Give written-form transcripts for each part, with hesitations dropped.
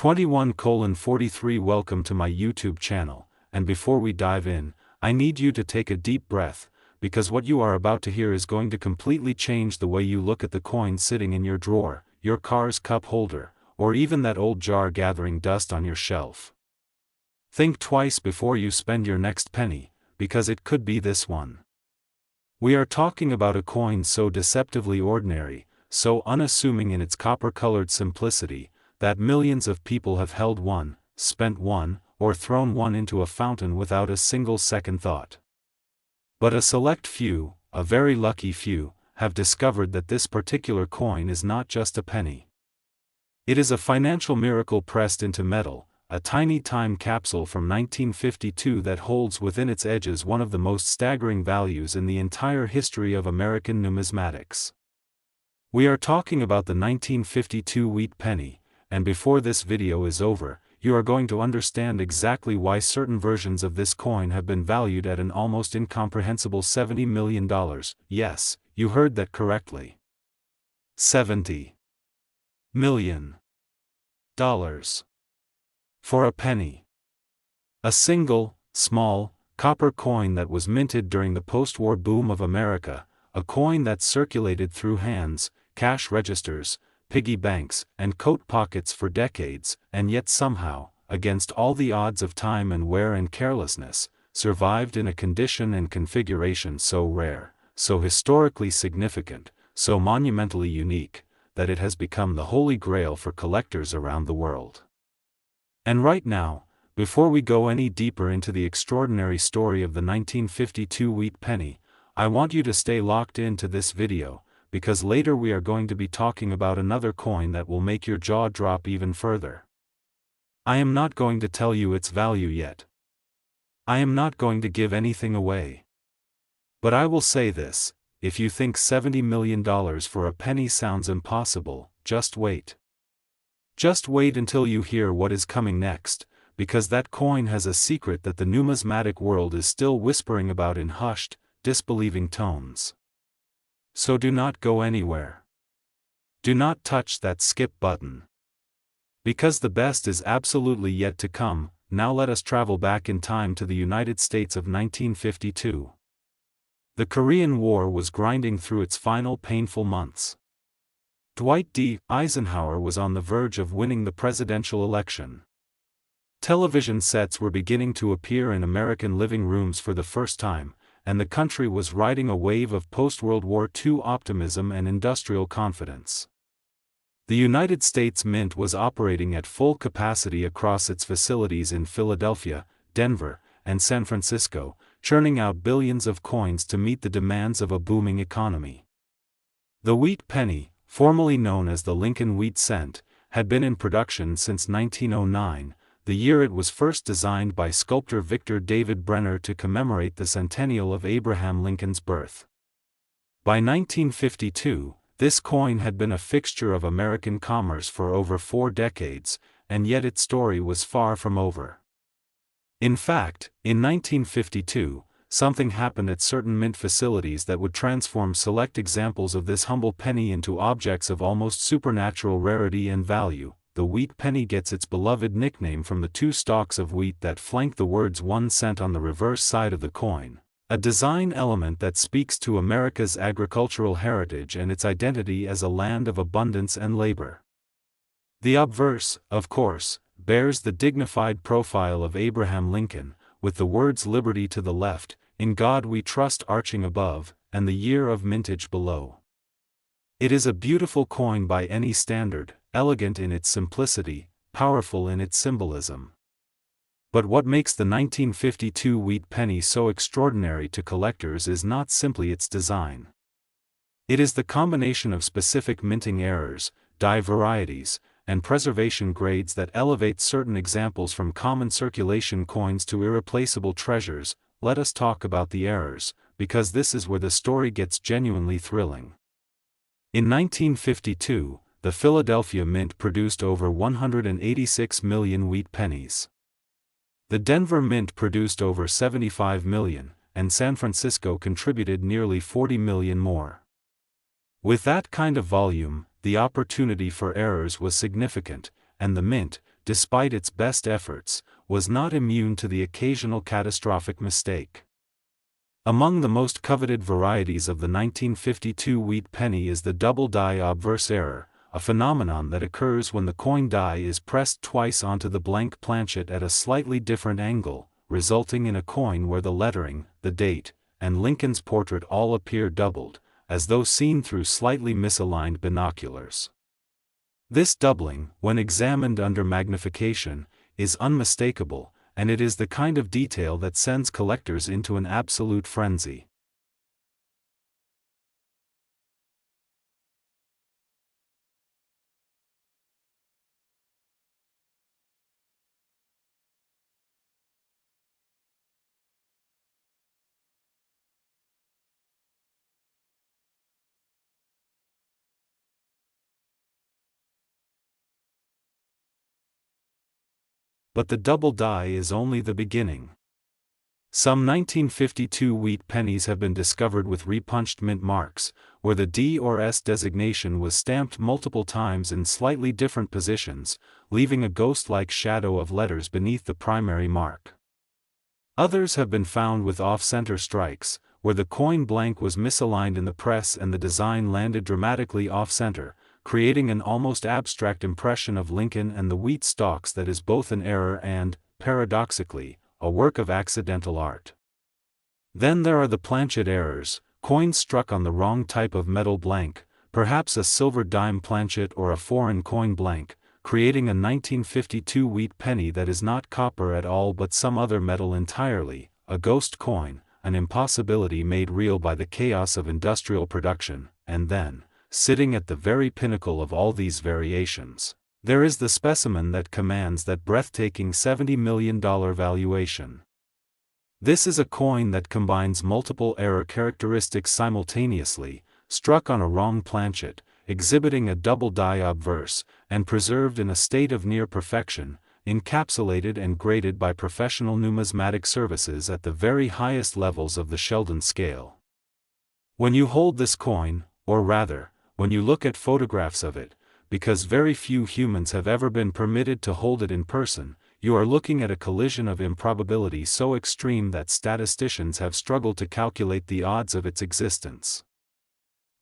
21:43. Welcome to my YouTube channel, and before we dive in, I need you to take a deep breath, because what you are about to hear is going to completely change the way you look at the coin sitting in your drawer, your car's cup holder, or even that old jar gathering dust on your shelf. Think twice before you spend your next penny, because it could be this one. We are talking about a coin so deceptively ordinary, so unassuming in its copper-colored simplicity, that millions of people have held one, spent one, or thrown one into a fountain without a single second thought. But a select few, a very lucky few, have discovered that this particular coin is not just a penny. It is a financial miracle pressed into metal, a tiny time capsule from 1952 that holds within its edges one of the most staggering values in the entire history of American numismatics. We are talking about the 1952 wheat penny, and before this video is over, you are going to understand exactly why certain versions of this coin have been valued at an almost incomprehensible $70 million. Yes, you heard that correctly. $70 million. For a penny. A single, small, copper coin that was minted during the post-war boom of America, a coin that circulated through hands, cash registers, piggy banks, and coat pockets for decades, and yet somehow, against all the odds of time and wear and carelessness, survived in a condition and configuration so rare, so historically significant, so monumentally unique, that it has become the holy grail for collectors around the world. And right now, before we go any deeper into the extraordinary story of the 1952 wheat penny, I want you to stay locked into this video, because later we are going to be talking about another coin that will make your jaw drop even further. I am not going to tell you its value yet. I am not going to give anything away. But I will say this, if you think $70 million for a penny sounds impossible, just wait. Just wait until you hear what is coming next, because that coin has a secret that the numismatic world is still whispering about in hushed, disbelieving tones. So do not go anywhere. Do not touch that skip button. Because the best is absolutely yet to come. Now let us travel back in time to the United States of 1952. The Korean War was grinding through its final painful months. Dwight D. Eisenhower was on the verge of winning the presidential election. Television sets were beginning to appear in American living rooms for the first time, and the country was riding a wave of post-World War II optimism and industrial confidence. The United States Mint was operating at full capacity across its facilities in Philadelphia, Denver, and San Francisco, churning out billions of coins to meet the demands of a booming economy. The wheat penny, formerly known as the Lincoln wheat cent, had been in production since 1909, the year it was first designed by sculptor Victor David Brenner to commemorate the centennial of Abraham Lincoln's birth. By 1952, this coin had been a fixture of American commerce for over 4 decades, and yet its story was far from over. In fact, in 1952, something happened at certain mint facilities that would transform select examples of this humble penny into objects of almost supernatural rarity and value. The wheat penny gets its beloved nickname from the 2 stalks of wheat that flank the words 1 cent on the reverse side of the coin, a design element that speaks to America's agricultural heritage and its identity as a land of abundance and labor. The obverse, of course, bears the dignified profile of Abraham Lincoln, with the words liberty to the left, in God we trust arching above, and the year of mintage below. It is a beautiful coin by any standard, elegant in its simplicity, powerful in its symbolism. But what makes the 1952 wheat penny so extraordinary to collectors is not simply its design. It is the combination of specific minting errors, die varieties, and preservation grades that elevate certain examples from common circulation coins to irreplaceable treasures. Let us talk about the errors, because this is where the story gets genuinely thrilling. In 1952, the Philadelphia Mint produced over 186 million wheat pennies. The Denver Mint produced over 75 million, and San Francisco contributed nearly 40 million more. With that kind of volume, the opportunity for errors was significant, and the Mint, despite its best efforts, was not immune to the occasional catastrophic mistake. Among the most coveted varieties of the 1952 wheat penny is the double die obverse error, a phenomenon that occurs when the coin die is pressed twice onto the blank planchet at a slightly different angle, resulting in a coin where the lettering, the date, and Lincoln's portrait all appear doubled, as though seen through slightly misaligned binoculars. This doubling, when examined under magnification, is unmistakable, and it is the kind of detail that sends collectors into an absolute frenzy. But the double die is only the beginning. Some 1952 wheat pennies have been discovered with repunched mint marks, where the D or S designation was stamped multiple times in slightly different positions, leaving a ghost-like shadow of letters beneath the primary mark. Others have been found with off-center strikes, where the coin blank was misaligned in the press and the design landed dramatically off-center, creating an almost abstract impression of Lincoln and the wheat stalks that is both an error and, paradoxically, a work of accidental art. Then there are the planchet errors, coins struck on the wrong type of metal blank, perhaps a silver dime planchet or a foreign coin blank, creating a 1952 wheat penny that is not copper at all but some other metal entirely, a ghost coin, an impossibility made real by the chaos of industrial production, and then, sitting at the very pinnacle of all these variations, there is the specimen that commands that breathtaking $70 million valuation. This is a coin that combines multiple error characteristics simultaneously, struck on a wrong planchet, exhibiting a double die obverse, and preserved in a state of near perfection, encapsulated and graded by professional numismatic services at the very highest levels of the Sheldon scale. When you hold this coin, or rather, when you look at photographs of it, because very few humans have ever been permitted to hold it in person, you are looking at a collision of improbability so extreme that statisticians have struggled to calculate the odds of its existence.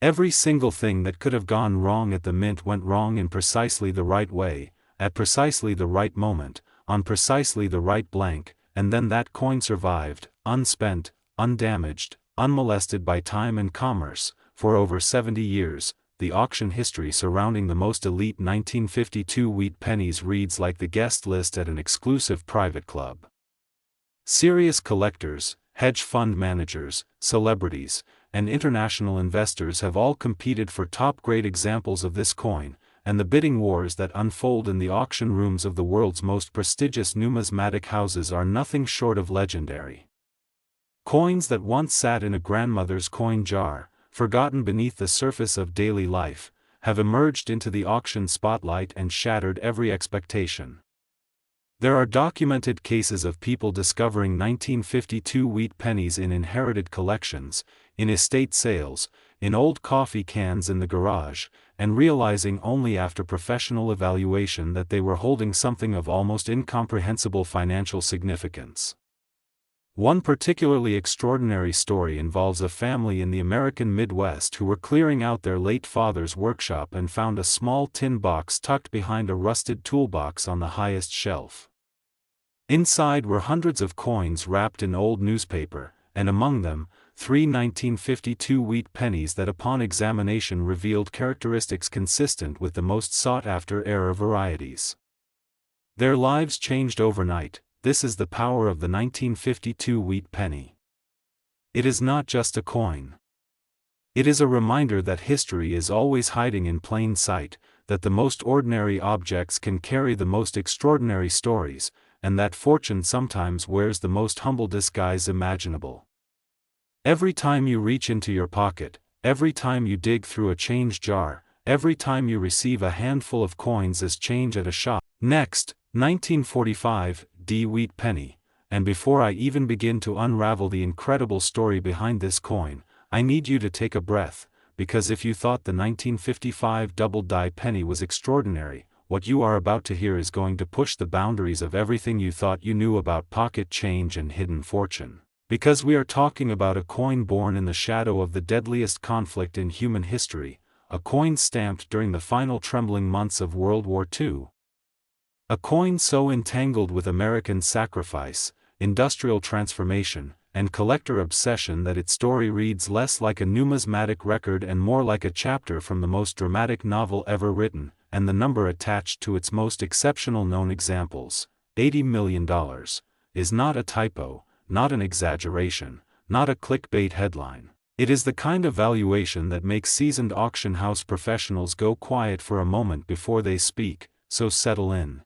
Every single thing that could have gone wrong at the mint went wrong in precisely the right way, at precisely the right moment, on precisely the right blank, and then that coin survived, unspent, undamaged, unmolested by time and commerce, for over 70 years. The auction history surrounding the most elite 1952 wheat pennies reads like the guest list at an exclusive private club. Serious collectors, hedge fund managers, celebrities, and international investors have all competed for top-grade examples of this coin, and the bidding wars that unfold in the auction rooms of the world's most prestigious numismatic houses are nothing short of legendary. Coins that once sat in a grandmother's coin jar, forgotten beneath the surface of daily life, have emerged into the auction spotlight and shattered every expectation. There are documented cases of people discovering 1952 wheat pennies in inherited collections, in estate sales, in old coffee cans in the garage, and realizing only after professional evaluation that they were holding something of almost incomprehensible financial significance. One particularly extraordinary story involves a family in the American Midwest who were clearing out their late father's workshop and found a small tin box tucked behind a rusted toolbox on the highest shelf. Inside were hundreds of coins wrapped in old newspaper, and among them, 3 1952 wheat pennies that upon examination revealed characteristics consistent with the most sought-after error varieties. Their lives changed overnight. This is the power of the 1952 wheat penny. It is not just a coin. It is a reminder that history is always hiding in plain sight, that the most ordinary objects can carry the most extraordinary stories, and that fortune sometimes wears the most humble disguise imaginable. Every time you reach into your pocket, every time you dig through a change jar, every time you receive a handful of coins as change at a shop. Next, 1945, D wheat penny, and before I even begin to unravel the incredible story behind this coin, I need you to take a breath, because if you thought the 1955 double die penny was extraordinary, what you are about to hear is going to push the boundaries of everything you thought you knew about pocket change and hidden fortune. Because we are talking about a coin born in the shadow of the deadliest conflict in human history, a coin stamped during the final trembling months of World War II. A coin so entangled with American sacrifice, industrial transformation, and collector obsession that its story reads less like a numismatic record and more like a chapter from the most dramatic novel ever written, and the number attached to its most exceptional known examples, $80 million, is not a typo, not an exaggeration, not a clickbait headline. It is the kind of valuation that makes seasoned auction house professionals go quiet for a moment before they speak, so settle in.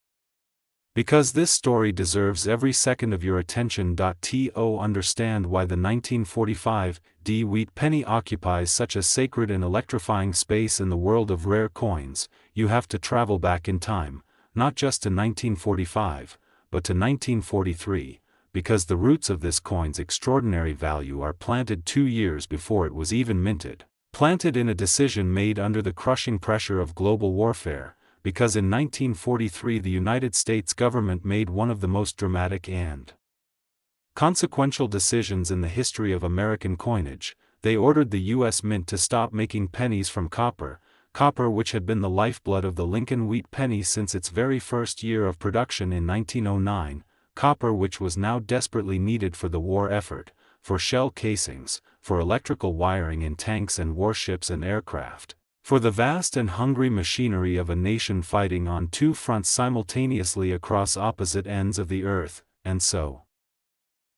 Because this story deserves every second of your attention. To understand why the 1945 D wheat penny occupies such a sacred and electrifying space in the world of rare coins, you have to travel back in time, not just to 1945, but to 1943, because the roots of this coin's extraordinary value are planted 2 years before it was even minted, planted in a decision made under the crushing pressure of global warfare. Because in 1943 the United States government made one of the most dramatic and consequential decisions in the history of American coinage. They ordered the U.S. Mint to stop making pennies from copper, which had been the lifeblood of the Lincoln wheat penny since its very first year of production in 1909, copper which was now desperately needed for the war effort, for shell casings, for electrical wiring in tanks and warships and aircraft, for the vast and hungry machinery of a nation fighting on 2 fronts simultaneously across opposite ends of the earth, and so.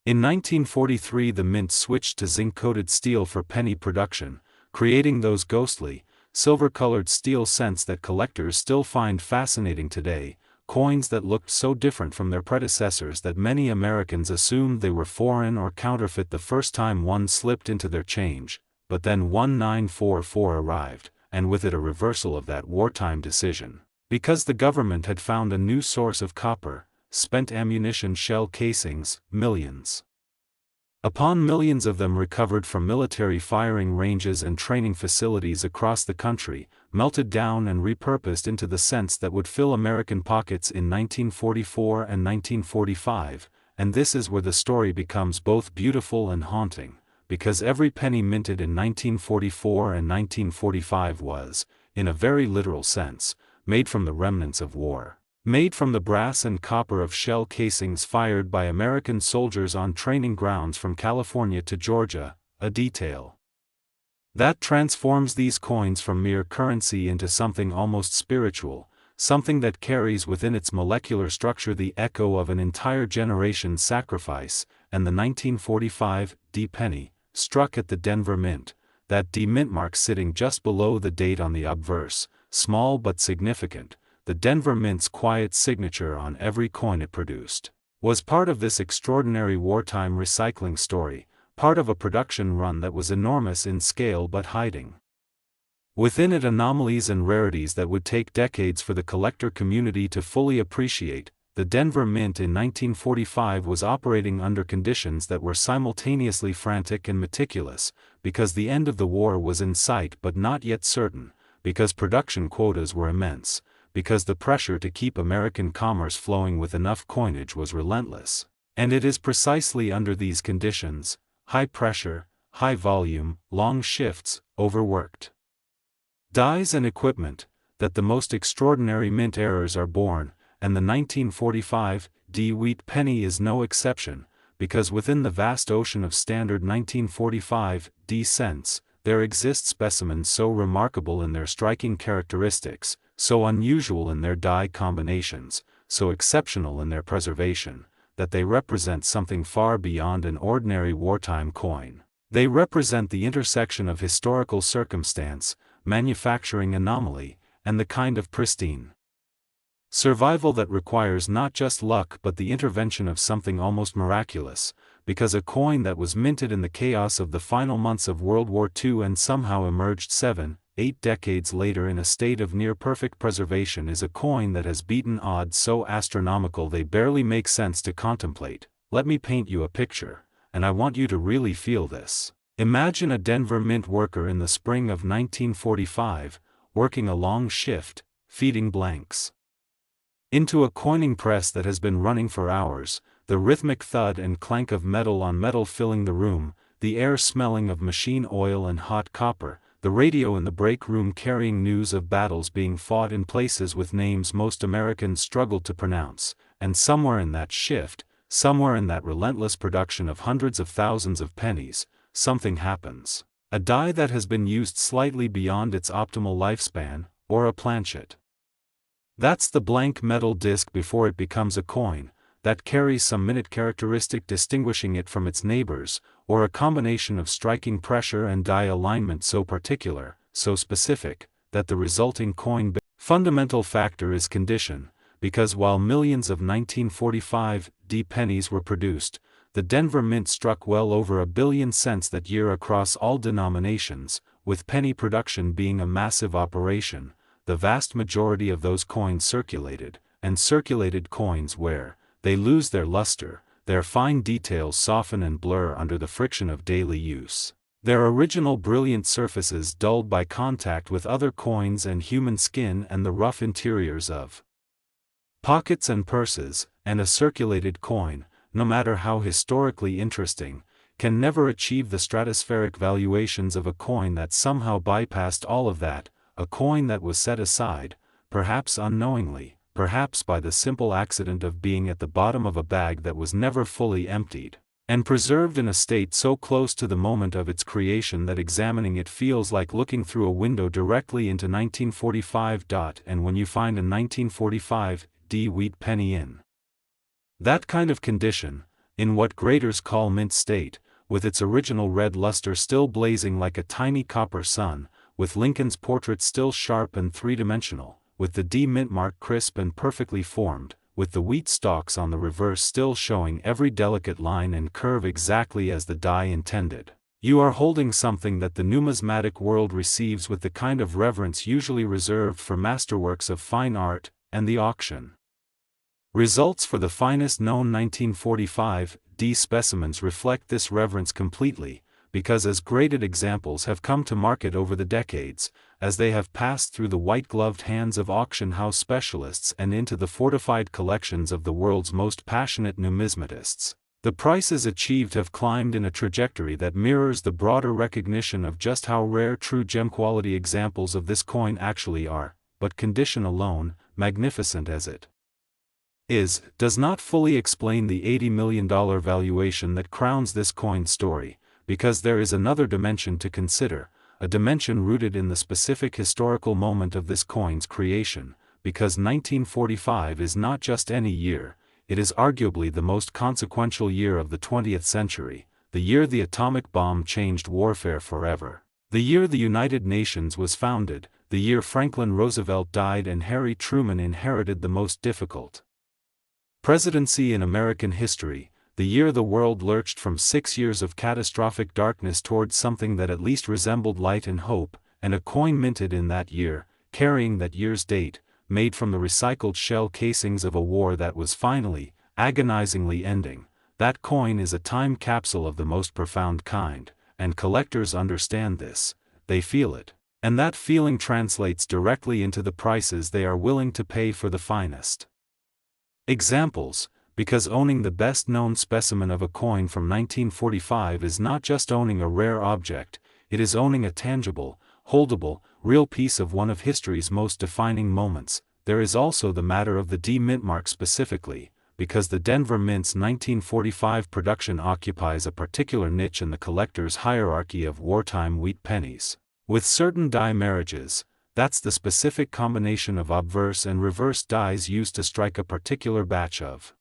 In 1943 the mint switched to zinc-coated steel for penny production, creating those ghostly, silver-colored steel cents that collectors still find fascinating today, coins that looked so different from their predecessors that many Americans assumed they were foreign or counterfeit the first time one slipped into their change, but then 1944 arrived, and with it a reversal of that wartime decision, because the government had found a new source of copper, spent ammunition shell casings, millions upon millions of them recovered from military firing ranges and training facilities across the country, melted down and repurposed into the cents that would fill American pockets in 1944 and 1945, and this is where the story becomes both beautiful and haunting. Because every penny minted in 1944 and 1945 was, in a very literal sense, made from the remnants of war, made from the brass and copper of shell casings fired by American soldiers on training grounds from California to Georgia, a detail that transforms these coins from mere currency into something almost spiritual, something that carries within its molecular structure the echo of an entire generation's sacrifice. And the 1945 D penny, struck at the Denver Mint, that D mint mark sitting just below the date on the obverse, small but significant, the Denver Mint's quiet signature on every coin it produced, was part of this extraordinary wartime recycling story, part of a production run that was enormous in scale but hiding within it anomalies and rarities that would take decades for the collector community to fully appreciate. The Denver Mint in 1945 was operating under conditions that were simultaneously frantic and meticulous, because the end of the war was in sight but not yet certain, because production quotas were immense, because the pressure to keep American commerce flowing with enough coinage was relentless. And it is precisely under these conditions, high pressure, high volume, long shifts, overworked dies and equipment, that the most extraordinary mint errors are born. And the 1945 D wheat penny is no exception, because within the vast ocean of standard 1945 D cents, there exist specimens so remarkable in their striking characteristics, so unusual in their die combinations, so exceptional in their preservation, that they represent something far beyond an ordinary wartime coin. They represent the intersection of historical circumstance, manufacturing anomaly, and the kind of pristine survival that requires not just luck but the intervention of something almost miraculous, because a coin that was minted in the chaos of the final months of World War II and somehow emerged 7, 8 decades later in a state of near-perfect preservation is a coin that has beaten odds so astronomical they barely make sense to contemplate. Let me paint you a picture, and I want you to really feel this. Imagine a Denver Mint worker in the spring of 1945, working a long shift, feeding blanks. into a coining press that has been running for hours, the rhythmic thud and clank of metal on metal filling the room, the air smelling of machine oil and hot copper, the radio in the break room carrying news of battles being fought in places with names most Americans struggle to pronounce, and somewhere in that shift, somewhere in that relentless production of hundreds of thousands of pennies, something happens. A die that has been used slightly beyond its optimal lifespan, or a planchet. That's the blank metal disc before it becomes a coin, that carries some minute characteristic distinguishing it from its neighbors, or a combination of striking pressure and die alignment so particular, so specific, that the resulting coin fundamental factor is condition, because while millions of 1945 D pennies were produced, the Denver Mint struck well over $1 billion that year across all denominations, with penny production being a massive operation. The vast majority of those coins circulated, and circulated coins where they lose their luster, their fine details soften and blur under the friction of daily use. Their original brilliant surfaces dulled by contact with other coins and human skin and the rough interiors of pockets and purses, and a circulated coin, no matter how historically interesting, can never achieve the stratospheric valuations of a coin that somehow bypassed all of that, a coin that was set aside, perhaps unknowingly, perhaps by the simple accident of being at the bottom of a bag that was never fully emptied, and preserved in a state so close to the moment of its creation that examining it feels like looking through a window directly into 1945. And when you find a 1945 D wheat penny in that kind of condition, in what graders call mint state, with its original red luster still blazing like a tiny copper sun, with Lincoln's portrait still sharp and three-dimensional, with the D mint mark crisp and perfectly formed, with the wheat stalks on the reverse still showing every delicate line and curve exactly as the die intended, you are holding something that the numismatic world receives with the kind of reverence usually reserved for masterworks of fine art, and the auction results for the finest known 1945 D specimens reflect this reverence completely, because as graded examples have come to market over the decades, as they have passed through the white-gloved hands of auction house specialists and into the fortified collections of the world's most passionate numismatists, the prices achieved have climbed in a trajectory that mirrors the broader recognition of just how rare true gem-quality examples of this coin actually are, but condition alone, magnificent as it does not fully explain the $80 million valuation that crowns this coin's story, because there is another dimension to consider, a dimension rooted in the specific historical moment of this coin's creation, because 1945 is not just any year, it is arguably the most consequential year of the 20th century, the year the atomic bomb changed warfare forever, the year the United Nations was founded, the year Franklin Roosevelt died and Harry Truman inherited the most difficult presidency in American history, the year the world lurched from 6 years of catastrophic darkness towards something that at least resembled light and hope, and a coin minted in that year, carrying that year's date, made from the recycled shell casings of a war that was finally, agonizingly ending. That coin is a time capsule of the most profound kind, and collectors understand this, they feel it, and that feeling translates directly into the prices they are willing to pay for the finest examples, because owning the best-known specimen of a coin from 1945 is not just owning a rare object, it is owning a tangible, holdable, real piece of one of history's most defining moments. There is also the matter of the D mint mark specifically, because the Denver Mint's 1945 production occupies a particular niche in the collector's hierarchy of wartime wheat pennies. With certain die marriages, that's the specific combination of obverse and reverse dies used to strike a particular batch of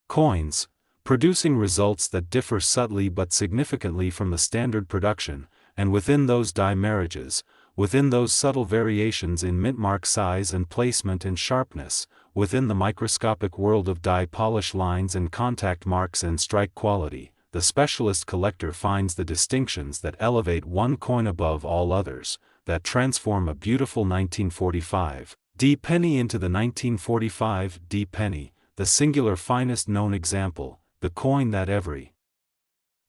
coins, producing results that differ subtly but significantly from the standard production, and within those die marriages, within those subtle variations in mint mark size and placement and sharpness, within the microscopic world of die polish lines and contact marks and strike quality, the specialist collector finds the distinctions that elevate one coin above all others, that transform a beautiful 1945 D penny into the 1945 D penny, the singular finest known example, the coin that every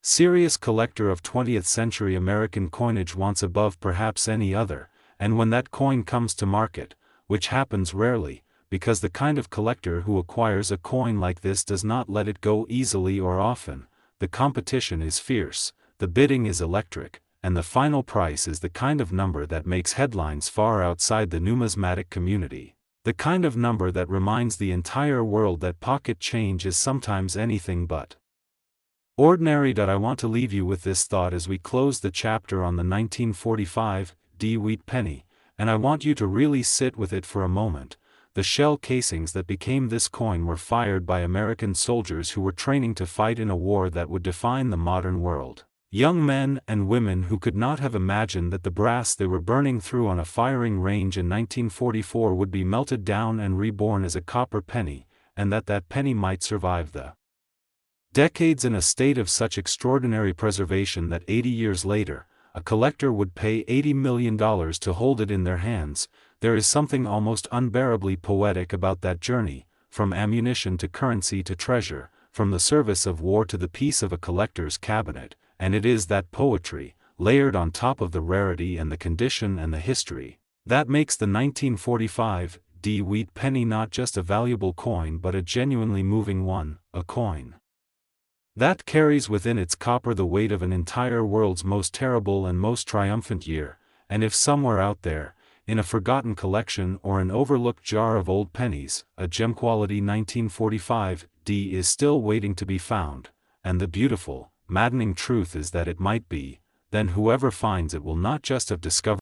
serious collector of 20th century American coinage wants above perhaps any other, and when that coin comes to market, which happens rarely, because the kind of collector who acquires a coin like this does not let it go easily or often. The competition is fierce, the bidding is electric, and the final price is the kind of number that makes headlines far outside the numismatic community. The kind of number that reminds the entire world that pocket change is sometimes anything but ordinary. I want to leave you with this thought as we close the chapter on the 1945 wheat penny, and I want you to really sit with it for a moment. The shell casings that became this coin were fired by American soldiers who were training to fight in a war that would define the modern world. Young men and women who could not have imagined that the brass they were burning through on a firing range in 1944 would be melted down and reborn as a copper penny, and that that penny might survive the decades in a state of such extraordinary preservation that 80 years later, a collector would pay $80 million to hold it in their hands. There is something almost unbearably poetic about that journey, from ammunition to currency to treasure, from the service of war to the peace of a collector's cabinet, and it is that poetry, layered on top of the rarity and the condition and the history, that makes the 1945 wheat penny not just a valuable coin but a genuinely moving one, a coin that carries within its copper the weight of an entire world's most terrible and most triumphant year. And if somewhere out there, in a forgotten collection or an overlooked jar of old pennies, a gem-quality 1945 is still waiting to be found, and the beautiful, maddening truth is that it might be, then whoever finds it will not just have discovered